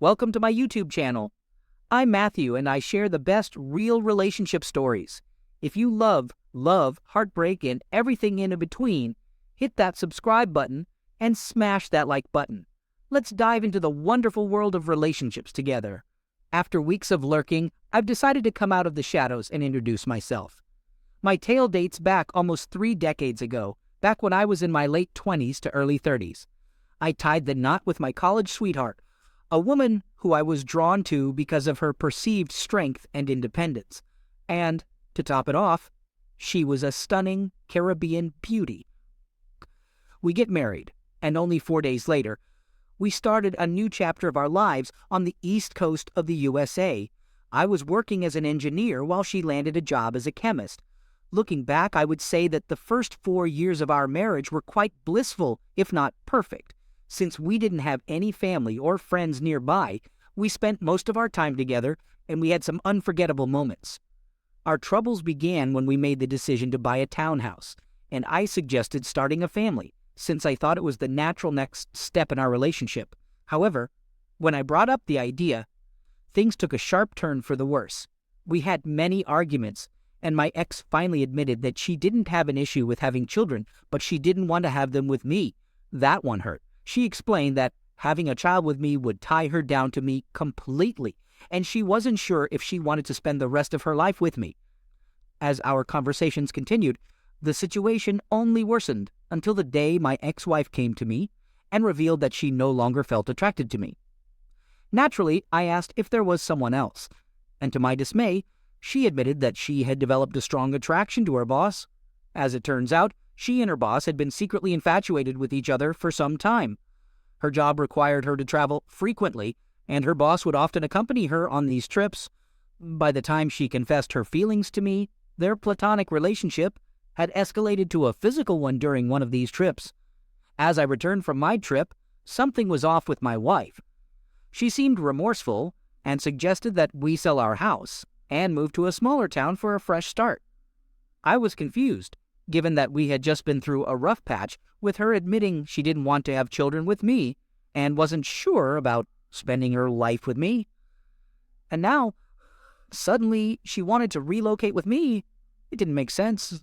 Welcome to my YouTube channel. I'm Matthew and I share the best real relationship stories. If you love, heartbreak, and everything in between, hit that subscribe button and smash that like button. Let's dive into the wonderful world of relationships together. After weeks of lurking, I've decided to come out of the shadows and introduce myself. My tale dates back almost 3 decades ago, back when I was in my late 20s to early 30s. I tied the knot with my college sweetheart, a woman who I was drawn to because of her perceived strength and independence. And, to top it off, she was a stunning Caribbean beauty. We get married, and only 4 days later, we started a new chapter of our lives on the east coast of the USA. I was working as an engineer while she landed a job as a chemist. Looking back, I would say that the first 4 years of our marriage were quite blissful, if not perfect. Since we didn't have any family or friends nearby, we spent most of our time together, and we had some unforgettable moments. Our troubles began when we made the decision to buy a townhouse, and I suggested starting a family, since I thought it was the natural next step in our relationship. However, when I brought up the idea, things took a sharp turn for the worse. We had many arguments, and my ex finally admitted that she didn't have an issue with having children, but she didn't want to have them with me. That one hurt. She explained that having a child with me would tie her down to me completely, and she wasn't sure if she wanted to spend the rest of her life with me. As our conversations continued, the situation only worsened until the day my ex-wife came to me and revealed that she no longer felt attracted to me. Naturally, I asked if there was someone else, and to my dismay, she admitted that she had developed a strong attraction to her boss. As it turns out, she and her boss had been secretly infatuated with each other for some time. Her job required her to travel frequently, and her boss would often accompany her on these trips. By the time she confessed her feelings to me, their platonic relationship had escalated to a physical one during one of these trips. As I returned from my trip, something was off with my wife. She seemed remorseful and suggested that we sell our house and move to a smaller town for a fresh start. I was confused, given that we had just been through a rough patch with her admitting she didn't want to have children with me and wasn't sure about spending her life with me. And now, suddenly, she wanted to relocate with me. It didn't make sense.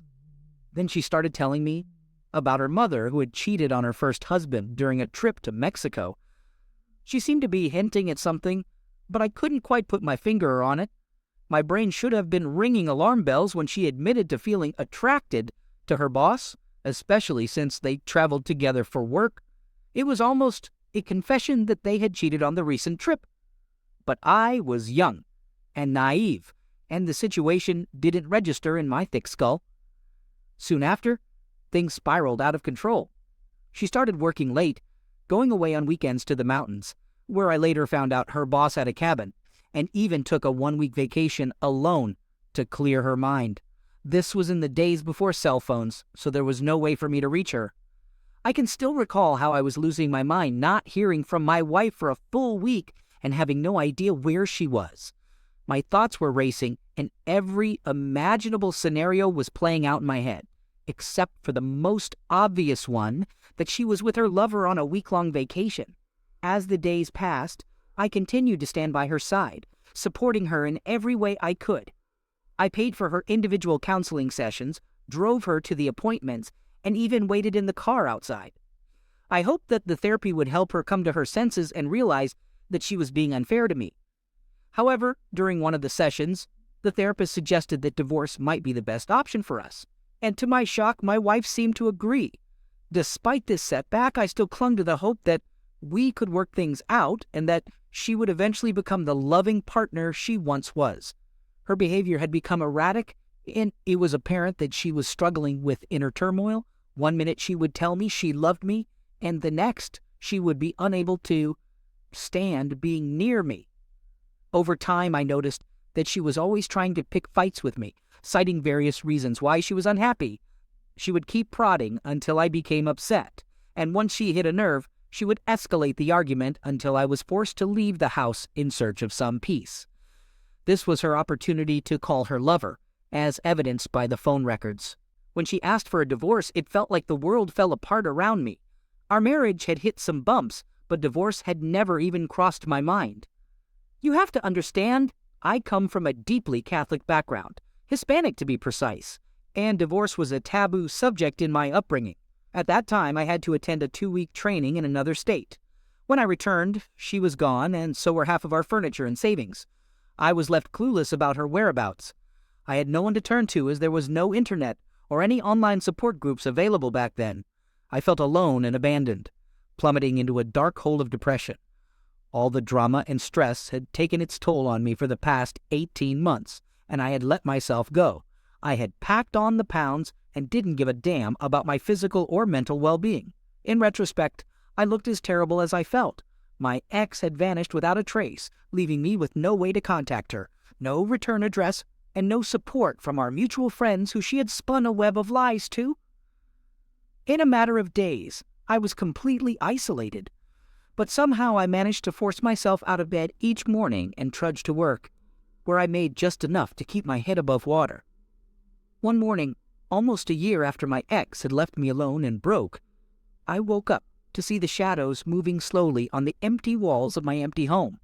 Then she started telling me about her mother who had cheated on her first husband during a trip to Mexico. She seemed to be hinting at something, but I couldn't quite put my finger on it. My brain should have been ringing alarm bells when she admitted to feeling attracted to her boss, especially since they traveled together for work. It was almost a confession that they had cheated on the recent trip. But I was young and naive, and the situation didn't register in my thick skull. Soon after, things spiraled out of control. She started working late, going away on weekends to the mountains, where I later found out her boss had a cabin, and even took a 1-week vacation alone to clear her mind. This was in the days before cell phones, so there was no way for me to reach her. I can still recall how I was losing my mind, not hearing from my wife for a full week and having no idea where she was. My thoughts were racing, and every imaginable scenario was playing out in my head, except for the most obvious one, that she was with her lover on a week-long vacation. As the days passed, I continued to stand by her side, supporting her in every way I could. I paid for her individual counseling sessions, drove her to the appointments, and even waited in the car outside. I hoped that the therapy would help her come to her senses and realize that she was being unfair to me. However, during one of the sessions, the therapist suggested that divorce might be the best option for us, and to my shock, my wife seemed to agree. Despite this setback, I still clung to the hope that we could work things out and that she would eventually become the loving partner she once was. Her behavior had become erratic, and it was apparent that she was struggling with inner turmoil. One minute she would tell me she loved me, and the next she would be unable to stand being near me. Over time, I noticed that she was always trying to pick fights with me, citing various reasons why she was unhappy. She would keep prodding until I became upset, and once she hit a nerve, she would escalate the argument until I was forced to leave the house in search of some peace. This was her opportunity to call her lover, as evidenced by the phone records. When she asked for a divorce, it felt like the world fell apart around me. Our marriage had hit some bumps, but divorce had never even crossed my mind. You have to understand, I come from a deeply Catholic background, Hispanic to be precise, and divorce was a taboo subject in my upbringing. At that time, I had to attend a 2-week training in another state. When I returned, she was gone, and so were half of our furniture and savings. I was left clueless about her whereabouts. I had no one to turn to as there was no internet or any online support groups available back then. I felt alone and abandoned, plummeting into a dark hole of depression. All the drama and stress had taken its toll on me for the past 18 months, and I had let myself go. I had packed on the pounds and didn't give a damn about my physical or mental well-being. In retrospect, I looked as terrible as I felt. My ex had vanished without a trace, leaving me with no way to contact her, no return address, and no support from our mutual friends who she had spun a web of lies to. In a matter of days, I was completely isolated. But somehow I managed to force myself out of bed each morning and trudge to work, where I made just enough to keep my head above water. One morning, almost a year after my ex had left me alone and broke, I woke up to see the shadows moving slowly on the empty walls of my empty home.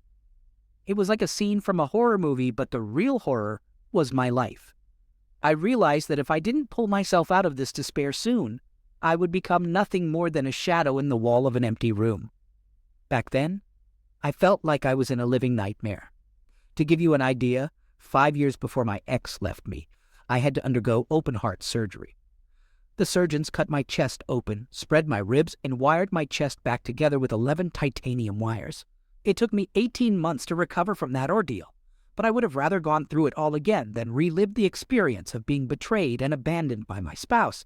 It was like a scene from a horror movie, but the real horror was my life. I realized that if I didn't pull myself out of this despair soon, I would become nothing more than a shadow in the wall of an empty room. Back then, I felt like I was in a living nightmare. To give you an idea, 5 years before my ex left me, I had to undergo open-heart surgery. The surgeons cut my chest open, spread my ribs, and wired my chest back together with 11 titanium wires. It took me 18 months to recover from that ordeal, but I would have rather gone through it all again than relive the experience of being betrayed and abandoned by my spouse.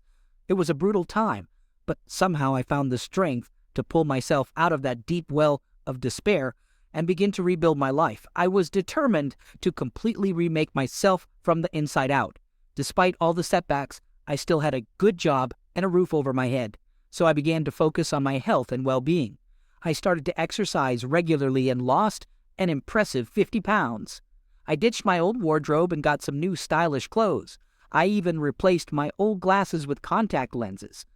It was a brutal time, but somehow I found the strength to pull myself out of that deep well of despair and begin to rebuild my life. I was determined to completely remake myself from the inside out. Despite all the setbacks, I still had a good job and a roof over my head, so I began to focus on my health and well-being. I started to exercise regularly and lost an impressive 50 pounds. I ditched my old wardrobe and got some new stylish clothes. I even replaced my old glasses with contact lenses.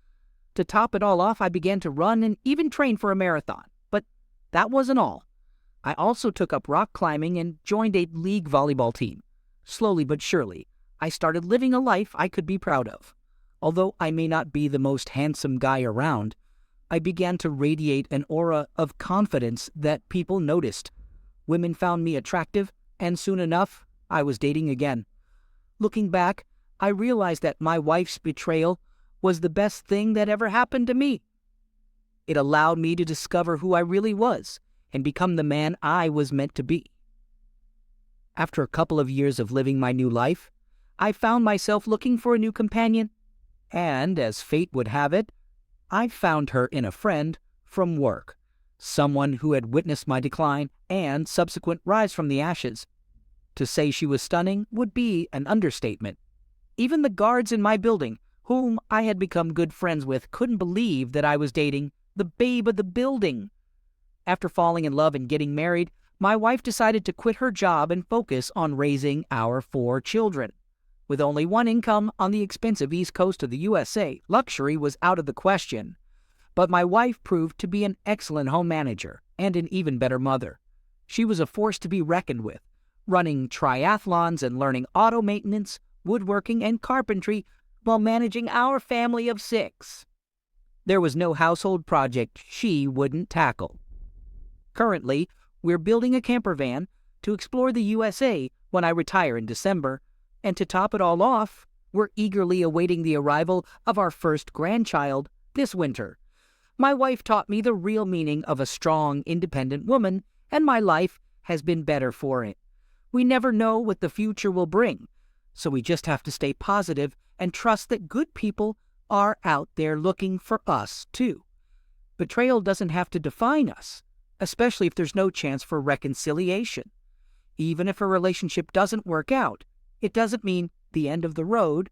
To top it all off, I began to run and even train for a marathon. But that wasn't all. I also took up rock climbing and joined a league volleyball team. Slowly but surely, I started living a life I could be proud of. Although I may not be the most handsome guy around, I began to radiate an aura of confidence that people noticed. Women found me attractive, and soon enough, I was dating again. Looking back, I realized that my wife's betrayal was the best thing that ever happened to me. It allowed me to discover who I really was and become the man I was meant to be. After a couple of years of living my new life, I found myself looking for a new companion, and as fate would have it, I found her in a friend from work, someone who had witnessed my decline and subsequent rise from the ashes. To say she was stunning would be an understatement. Even the guards in my building, whom I had become good friends with, couldn't believe that I was dating the babe of the building. After falling in love and getting married, my wife decided to quit her job and focus on raising our 4 children. With only one income on the expensive East Coast of the USA, luxury was out of the question. But my wife proved to be an excellent home manager and an even better mother. She was a force to be reckoned with, running triathlons and learning auto maintenance, woodworking, and carpentry while managing our family of 6. There was no household project she wouldn't tackle. Currently, we're building a camper van to explore the USA when I retire in December. And to top it all off, we're eagerly awaiting the arrival of our first grandchild this winter. My wife taught me the real meaning of a strong, independent woman, and my life has been better for it. We never know what the future will bring, so we just have to stay positive and trust that good people are out there looking for us, too. Betrayal doesn't have to define us, especially if there's no chance for reconciliation. Even if a relationship doesn't work out, it doesn't mean the end of the road.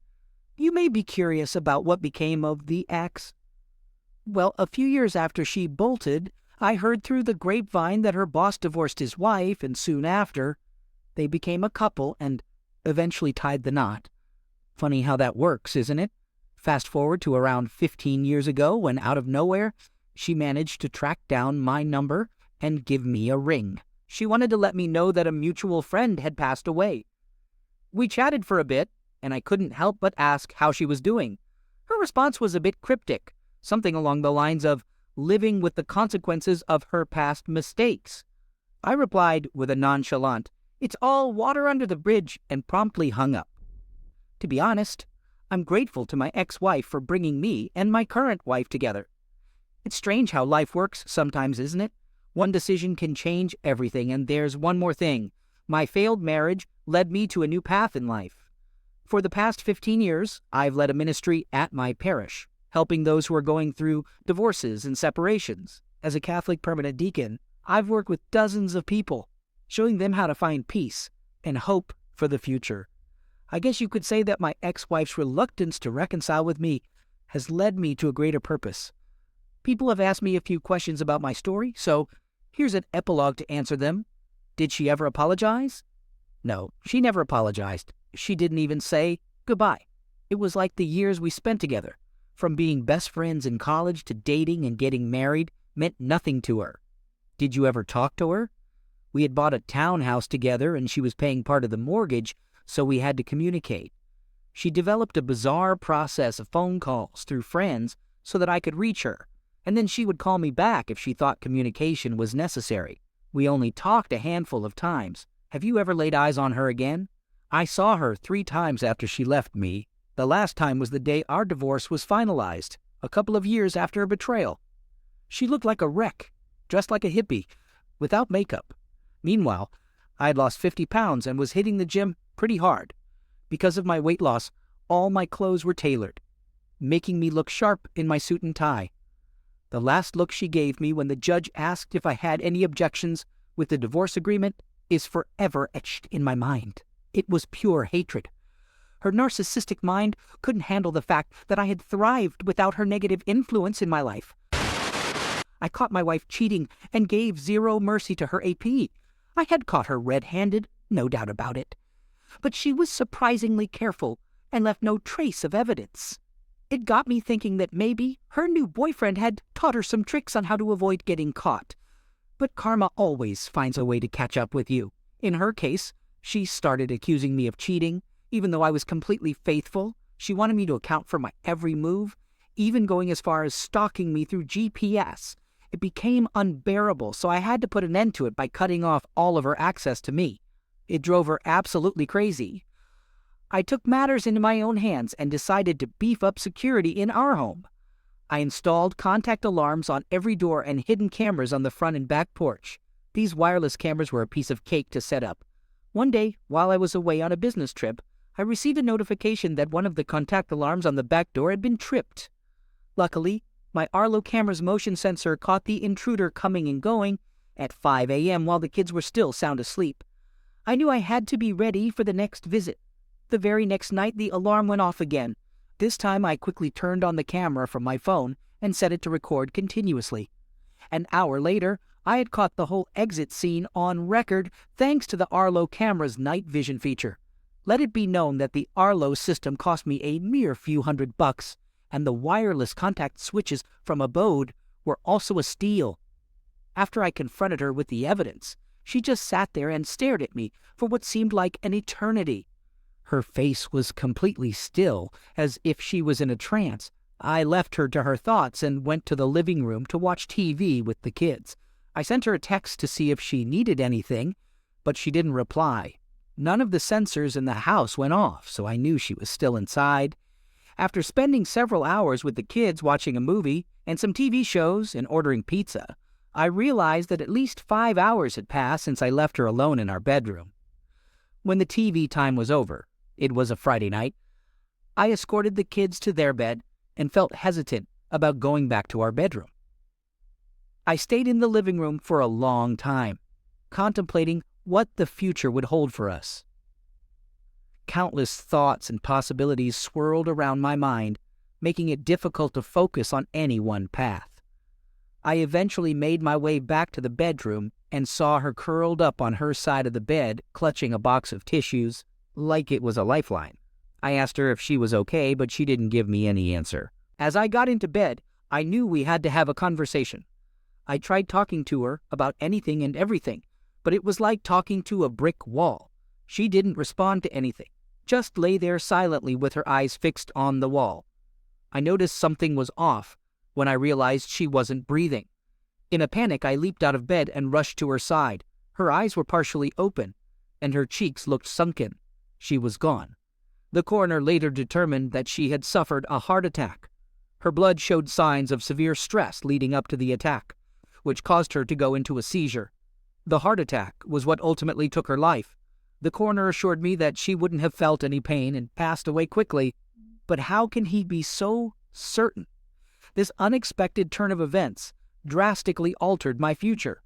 You may be curious about what became of the ex. Well, a few years after she bolted, I heard through the grapevine that her boss divorced his wife, and soon after, they became a couple and eventually tied the knot. Funny how that works, isn't it? Fast forward to around 15 years ago when, out of nowhere, she managed to track down my number and give me a ring. She wanted to let me know that a mutual friend had passed away. We chatted for a bit, and I couldn't help but ask how she was doing. Her response was a bit cryptic, something along the lines of living with the consequences of her past mistakes. I replied with a nonchalant, "It's all water under the bridge," and promptly hung up. To be honest, I'm grateful to my ex-wife for bringing me and my current wife together. It's strange how life works sometimes, isn't it? One decision can change everything, and there's one more thing. My failed marriage led me to a new path in life. For the past 15 years, I've led a ministry at my parish, helping those who are going through divorces and separations. As a Catholic permanent deacon, I've worked with dozens of people, showing them how to find peace and hope for the future. I guess you could say that my ex-wife's reluctance to reconcile with me has led me to a greater purpose. People have asked me a few questions about my story, so here's an epilogue to answer them. Did she ever apologize? No, she never apologized. She didn't even say goodbye. It was like the years we spent together, from being best friends in college to dating and getting married, meant nothing to her. Did you ever talk to her? We had bought a townhouse together and she was paying part of the mortgage, so we had to communicate. She developed a bizarre process of phone calls through friends so that I could reach her, and then she would call me back if she thought communication was necessary. We only talked a handful of times. Have you ever laid eyes on her again? I saw her 3 times after she left me. The last time was the day our divorce was finalized, a couple of years after her betrayal. She looked like a wreck, dressed like a hippie, without makeup. Meanwhile, I had lost 50 pounds and was hitting the gym pretty hard. Because of my weight loss, all my clothes were tailored, making me look sharp in my suit and tie. The last look she gave me when the judge asked if I had any objections with the divorce agreement is forever etched in my mind. It was pure hatred. Her narcissistic mind couldn't handle the fact that I had thrived without her negative influence in my life. I caught my wife cheating and gave zero mercy to her AP. I had caught her red-handed, no doubt about it. But she was surprisingly careful and left no trace of evidence. It got me thinking that maybe her new boyfriend had taught her some tricks on how to avoid getting caught. But karma always finds a way to catch up with you. In her case, she started accusing me of cheating, even though I was completely faithful. She wanted me to account for my every move, even going as far as stalking me through GPS. It became unbearable, so I had to put an end to it by cutting off all of her access to me. It drove her absolutely crazy. I took matters into my own hands and decided to beef up security in our home. I installed contact alarms on every door and hidden cameras on the front and back porch. These wireless cameras were a piece of cake to set up. One day, while I was away on a business trip, I received a notification that one of the contact alarms on the back door had been tripped. Luckily, my Arlo camera's motion sensor caught the intruder coming and going at 5 a.m. while the kids were still sound asleep. I knew I had to be ready for the next visit. The very next night, the alarm went off again. This time, I quickly turned on the camera from my phone and set it to record continuously. An hour later, I had caught the whole exit scene on record thanks to the Arlo camera's night vision feature. Let it be known that the Arlo system cost me a mere few $100, and the wireless contact switches from Abode were also a steal. After I confronted her with the evidence, she just sat there and stared at me for what seemed like an eternity. Her face was completely still, as if she was in a trance. I left her to her thoughts and went to the living room to watch TV with the kids. I sent her a text to see if she needed anything, but she didn't reply. None of the sensors in the house went off, so I knew she was still inside. After spending several hours with the kids watching a movie and some TV shows and ordering pizza, I realized that at least 5 hours had passed since I left her alone in our bedroom. When the TV time was over, it was a Friday night, I escorted the kids to their bed and felt hesitant about going back to our bedroom. I stayed in the living room for a long time, contemplating what the future would hold for us. Countless thoughts and possibilities swirled around my mind, making it difficult to focus on any one path. I eventually made my way back to the bedroom and saw her curled up on her side of the bed, clutching a box of tissues like it was a lifeline. I asked her if she was okay, but she didn't give me any answer. As I got into bed, I knew we had to have a conversation. I tried talking to her about anything and everything, but it was like talking to a brick wall. She didn't respond to anything, just lay there silently with her eyes fixed on the wall. I noticed something was off when I realized she wasn't breathing. In a panic, I leaped out of bed and rushed to her side. Her eyes were partially open, and her cheeks looked sunken. She was gone. The coroner later determined that she had suffered a heart attack. Her blood showed signs of severe stress leading up to the attack, which caused her to go into a seizure. The heart attack was what ultimately took her life. The coroner assured me that she wouldn't have felt any pain and passed away quickly, but how can he be so certain? This unexpected turn of events drastically altered my future.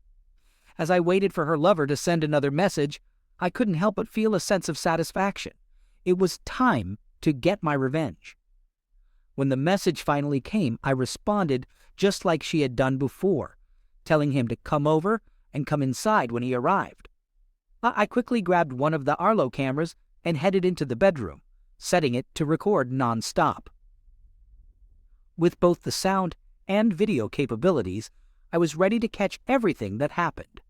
As I waited for her lover to send another message, I couldn't help but feel a sense of satisfaction. It was time to get my revenge. When the message finally came, I responded just like she had done before, telling him to come over and come inside when he arrived. I quickly grabbed one of the Arlo cameras and headed into the bedroom, setting it to record non-stop. With both the sound and video capabilities, I was ready to catch everything that happened.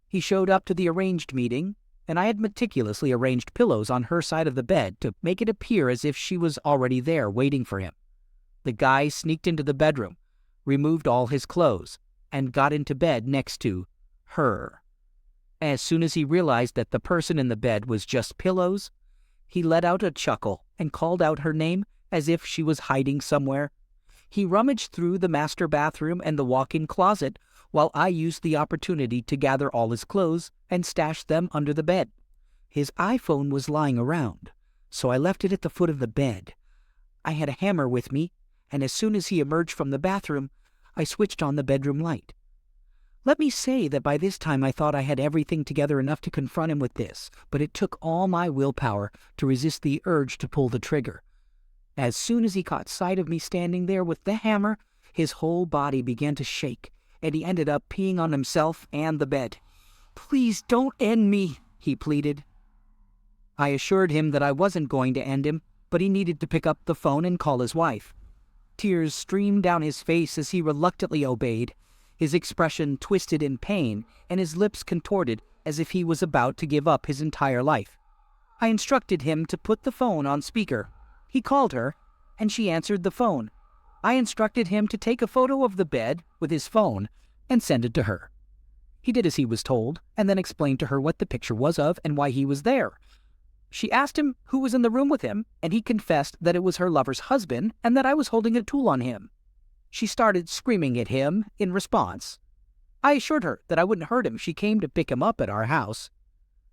He showed up to the arranged meeting, and I had meticulously arranged pillows on her side of the bed to make it appear as if she was already there waiting for him. The guy sneaked into the bedroom, removed all his clothes, and got into bed next to her. As soon as he realized that the person in the bed was just pillows, he let out a chuckle and called out her name as if she was hiding somewhere. He rummaged through the master bathroom and the walk-in closet while I used the opportunity to gather all his clothes and stash them under the bed. His iPhone was lying around, so I left it at the foot of the bed. I had a hammer with me, and as soon as he emerged from the bathroom, I switched on the bedroom light. Let me say that by this time I thought I had everything together enough to confront him with this, but it took all my willpower to resist the urge to pull the trigger. As soon as he caught sight of me standing there with the hammer, his whole body began to shake, and he ended up peeing on himself and the bed. "Please don't end me," he pleaded. I assured him that I wasn't going to end him, but he needed to pick up the phone and call his wife. Tears streamed down his face as he reluctantly obeyed, his expression twisted in pain and his lips contorted as if he was about to give up his entire life. I instructed him to put the phone on speaker. He called her, and she answered the phone. I instructed him to take a photo of the bed with his phone and send it to her. He did as he was told, and then explained to her what the picture was of and why he was there. She asked him who was in the room with him, and he confessed that it was her lover's husband and that I was holding a tool on him. She started screaming at him in response. I assured her that I wouldn't hurt him if she came to pick him up at our house.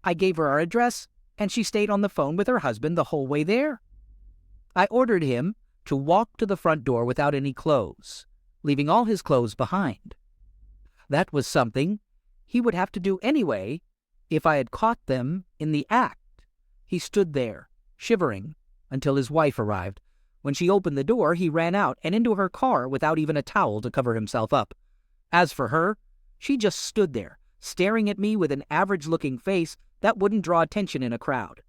I gave her our address, and she stayed on the phone with her husband the whole way there. I ordered him to walk to the front door without any clothes, leaving all his clothes behind. That was something he would have to do anyway if I had caught them in the act. He stood there, shivering, until his wife arrived. When she opened the door, he ran out and into her car without even a towel to cover himself up. As for her, she just stood there, staring at me with an average-looking face that wouldn't draw attention in a crowd.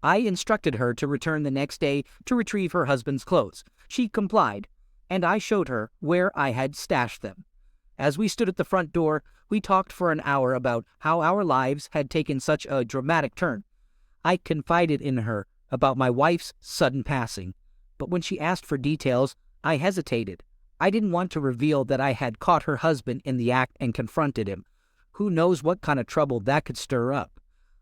I instructed her to return the next day to retrieve her husband's clothes. She complied, and I showed her where I had stashed them. As we stood at the front door, we talked for an hour about how our lives had taken such a dramatic turn. I confided in her about my wife's sudden passing, but when she asked for details, I hesitated. I didn't want to reveal that I had caught her husband in the act and confronted him. Who knows what kind of trouble that could stir up?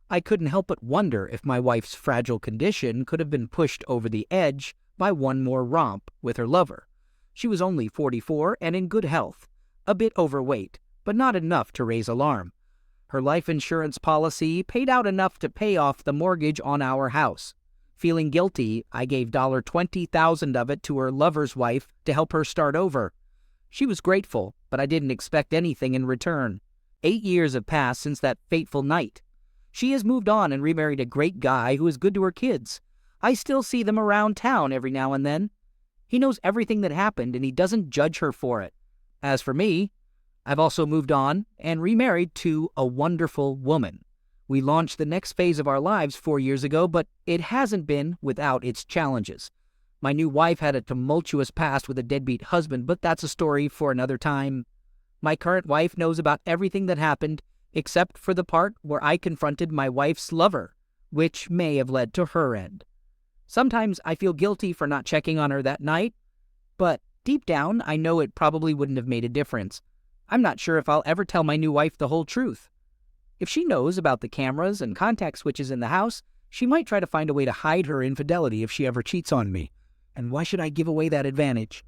I couldn't help but wonder if my wife's fragile condition could have been pushed over the edge by one more romp with her lover. She was only 44 and in good health, a bit overweight, but not enough to raise alarm. Her life insurance policy paid out enough to pay off the mortgage on our house. Feeling guilty, I gave $20,000 of it to her lover's wife to help her start over. She was grateful, but I didn't expect anything in return. 8 years have passed since that fateful night. She has moved on and remarried a great guy who is good to her kids. I still see them around town every now and then. He knows everything that happened, and he doesn't judge her for it. As for me, I've also moved on and remarried to a wonderful woman. We launched the next phase of our lives 4 years ago, but it hasn't been without its challenges. My new wife had a tumultuous past with a deadbeat husband, but that's a story for another time. My current wife knows about everything that happened, except for the part where I confronted my wife's lover, which may have led to her end. Sometimes I feel guilty for not checking on her that night, but deep down I know it probably wouldn't have made a difference. I'm not sure if I'll ever tell my new wife the whole truth. If she knows about the cameras and contact switches in the house, she might try to find a way to hide her infidelity if she ever cheats on me. And why should I give away that advantage?